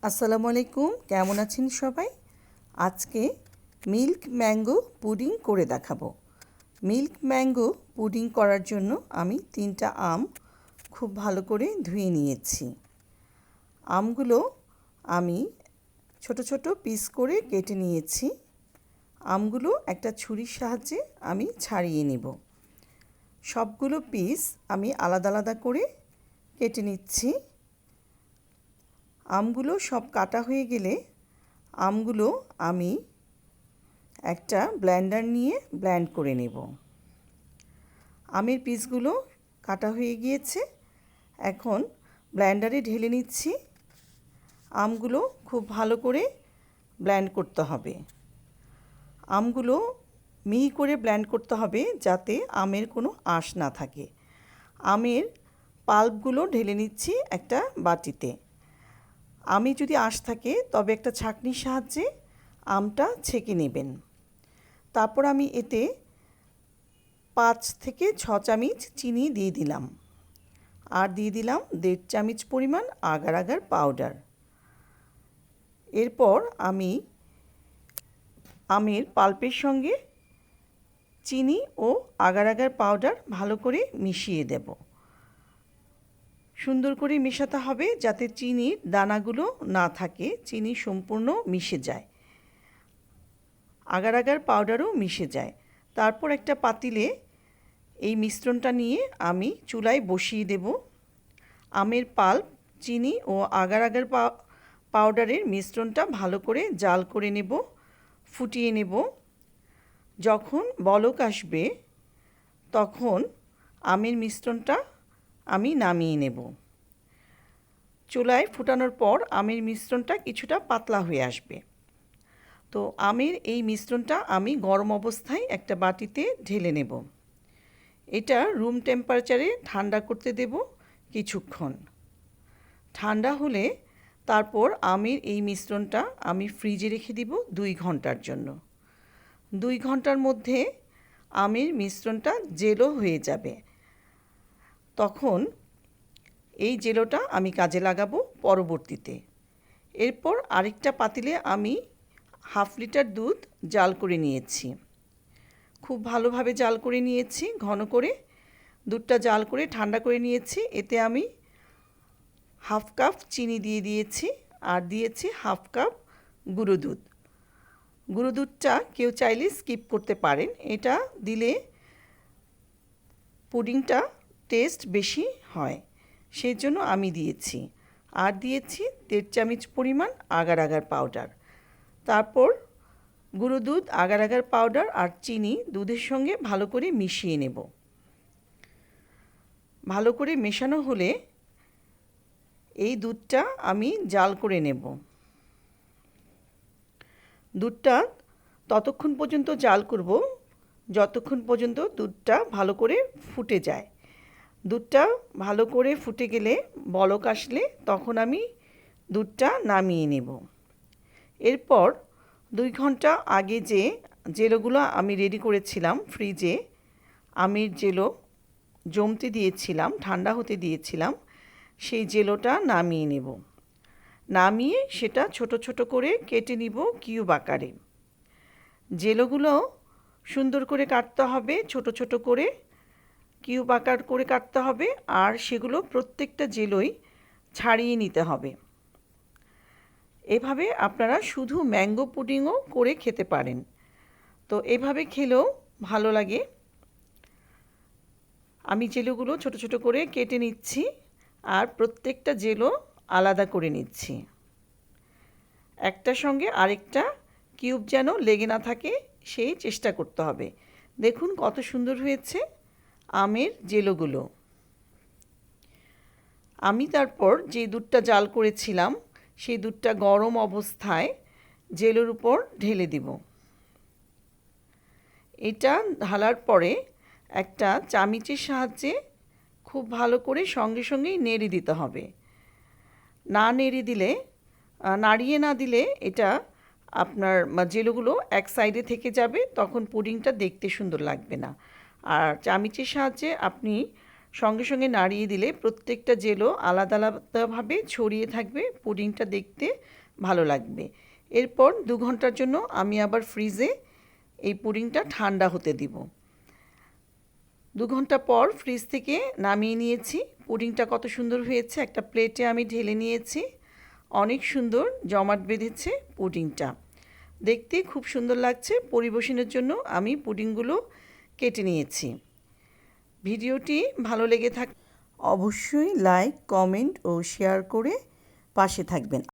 আসসালামু আলাইকুম, কেমন আছেন সবাই? আজকে মিল্ক ম্যাঙ্গো পুডিং করে দেখাবো। মিল্ক ম্যাঙ্গো পুডিং করার জন্য আমি 3টা আম খুব ভালো করে ধুয়ে নিয়েছি। আমগুলো আমি ছোট ছোট পিস করে কেটে নিয়েছি। আমগুলো একটা ছুরির সাহায্যে আমি ছাড়িয়ে নেব। সবগুলো পিস আমি আলাদা আলাদা করে কেটে নিচ্ছি। আমগুলো সব কাটা হয়ে গেলে আমগুলো আমি একটা ব্লেন্ডার নিয়ে ব্লেন্ড করে নেব। আমের পিসগুলো কাটা হয়ে গিয়েছে, এখন ব্লেন্ডারে ঢেলে নিচ্ছি। আমগুলো খুব ভালো করে ব্লেন্ড করতে হবে। আমগুলো মিহি করে ব্লেন্ড করতে হবে যাতে আমের কোনো আঁশ না থাকে। আমের পাল্পগুলো ঢেলে নিচ্ছি একটা বাটিতে। আমে যদি আঁশ থাকে তবে একটা ছাঁকনির সাহায্যে আমটা ছেঁকে নেবেন। তারপর আমি এতে 5 থেকে 6 চামচ চিনি দিয়ে দিলাম, আর দিয়ে দিলাম 1.5 চামচ পরিমাণ আগার আগার পাউডার। এরপর আমি আমের পাল্পের সঙ্গে চিনি ও আগার আগার পাউডার ভালো করে মিশিয়ে দেব। সুন্দর করে মেশাতে হবে যাতে চিনির দানাগুলো না থাকে, চিনি সম্পূর্ণ মিশে যায়, আগার আগার পাউডারও মিশে যায়। তারপর একটা পাতিলে এই মিশ্রণটা নিয়ে আমি চুলায় বসিয়ে দেব। আমের পাল্প, চিনি ও আগার আগার পাউডারের মিশ্রণটা ভালো করে জাল করে নেব, ফুটিয়ে নেব। যখন বলক আসবে তখন আমের মিশ্রণটা আমি নামিয়ে নেব। চুলায় ফুটানোর পর আমের মিশ্রণটা কিছুটা পাতলা হয়ে আসবে। তো আমের এই মিশ্রণটা আমি গরম অবস্থায় একটা বাটিতে ঢেলে নেব। এটা রুম টেম্পারেচারে ঠান্ডা করতে দেব কিছুক্ষণ। ঠান্ডা হলে তারপর আমের এই মিশ্রণটা আমি ফ্রিজে রেখে দিব 2 ঘন্টার জন্য। 2 ঘন্টার মধ্যে আমের মিশ্রণটা জেলো হয়ে যাবে। তখন এই জেলোটা আমি কাজে লাগাবো পরবর্তীতে। এরপর আরেকটা পাতিলে আমি 1/2 লিটার দুধ জাল করে নিয়েছি। খুব ভালোভাবে জাল করে নিয়েছি, ঘন করে দুধটা জাল করে ঠান্ডা করে নিয়েছি। এতে আমি 1/2 কাপ চিনি দিয়ে দিয়েছি, আর দিয়েছি 1/2 কাপ গুঁড়ো দুধ। গুঁড়ো দুধটা কেউ চাইলে স্কিপ করতে পারেন, এটা দিলে পুডিংটা টেস্ট বেশি হয়, সেই জন্য আমি দিয়েছি। আর দিয়েছি 1.5 চামচ পরিমাণ আগার আগার পাউডার। তারপর গুঁড়ো দুধ, আগার আগার পাউডার আর চিনি দুধের সঙ্গে ভালো করে মিশিয়ে নেব। ভালো করে মেশানো হলে এই দুধটা আমি জাল করে নেব। দুধটা ততক্ষণ পর্যন্ত জাল করব যতক্ষণ পর্যন্ত দুধটা ভালো করে ফুটে যায়। দুধটা ভালো করে ফুটে গেলে, বলক আসলে, তখন আমি দুধটা নামিয়ে নেব। এরপর 2 ঘন্টা আগে যে জেলোগুলো আমি রেডি করেছিলাম ফ্রিজে, আমের জেলো জমতে দিয়েছিলাম, ঠান্ডা হতে দিয়েছিলাম, সেই জেলোটা নামিয়ে নেব। নামিয়ে সেটা ছোট ছোট করে কেটে নিব কিউব আকারে। জেলোগুলো সুন্দর করে কাটতে হবে, ছোট ছোট করে কিউব আকার করে কাটতে হবে, আর সেগুলো প্রত্যেকটা জেলোই ছাড়িয়ে নিতে হবে। এভাবে আপনারা শুধু ম্যাঙ্গো পুডিংও করে খেতে পারেন। তো এভাবে খেলেও ভালো লাগে। আমি জেলোগুলো ছোট ছোট করে কেটে নিচ্ছি, আর প্রত্যেকটা জেলো আলাদা করে নিচ্ছি। একটার সঙ্গে আরেকটা কিউব যেন লেগে না থাকে সেই চেষ্টা করতে হবে। দেখুন কত সুন্দর হয়েছে আমের জেলোগুলো। আমি তারপর যে দুধটা জাল করেছিলাম সেই দুধটা গরম অবস্থায় জেলোর উপর ঢেলে দিব। এটা ঢালার পরে একটা চামিচের সাহায্যে খুব ভালো করে সঙ্গে সঙ্গেই নেড়ে দিতে হবে। না নেড়ে দিলে, নাড়িয়ে না দিলে এটা আপনার জেলোগুলো এক সাইডে থেকে যাবে, তখন পুডিংটা দেখতে সুন্দর লাগবে না। আর চামিচের সাহায্যে আপনি সঙ্গে সঙ্গে নাড়িয়ে দিলে প্রত্যেকটা জেলো আলাদা আলাদাভাবে ছড়িয়ে থাকবে, পুডিংটা দেখতে ভালো লাগবে। এরপর 2 ঘন্টার জন্য আমি আবার ফ্রিজে এই পুডিংটা ঠান্ডা হতে দিব। 2 ঘন্টা পর ফ্রিজ থেকে নামিয়ে নিয়েছি। পুডিংটা কত সুন্দর হয়েছে, একটা প্লেটে আমি ঢেলে নিয়েছি। অনেক সুন্দর জমাট বেঁধেছে পুডিংটা, দেখতে খুব সুন্দর লাগছে। পরিবেশনের জন্য আমি পুডিংগুলো কেটে নিয়েছি। ভিডিওটি ভালো লেগে থাকলে অবশ্যই লাইক, কমেন্ট ও শেয়ার করে পাশে থাকবেন।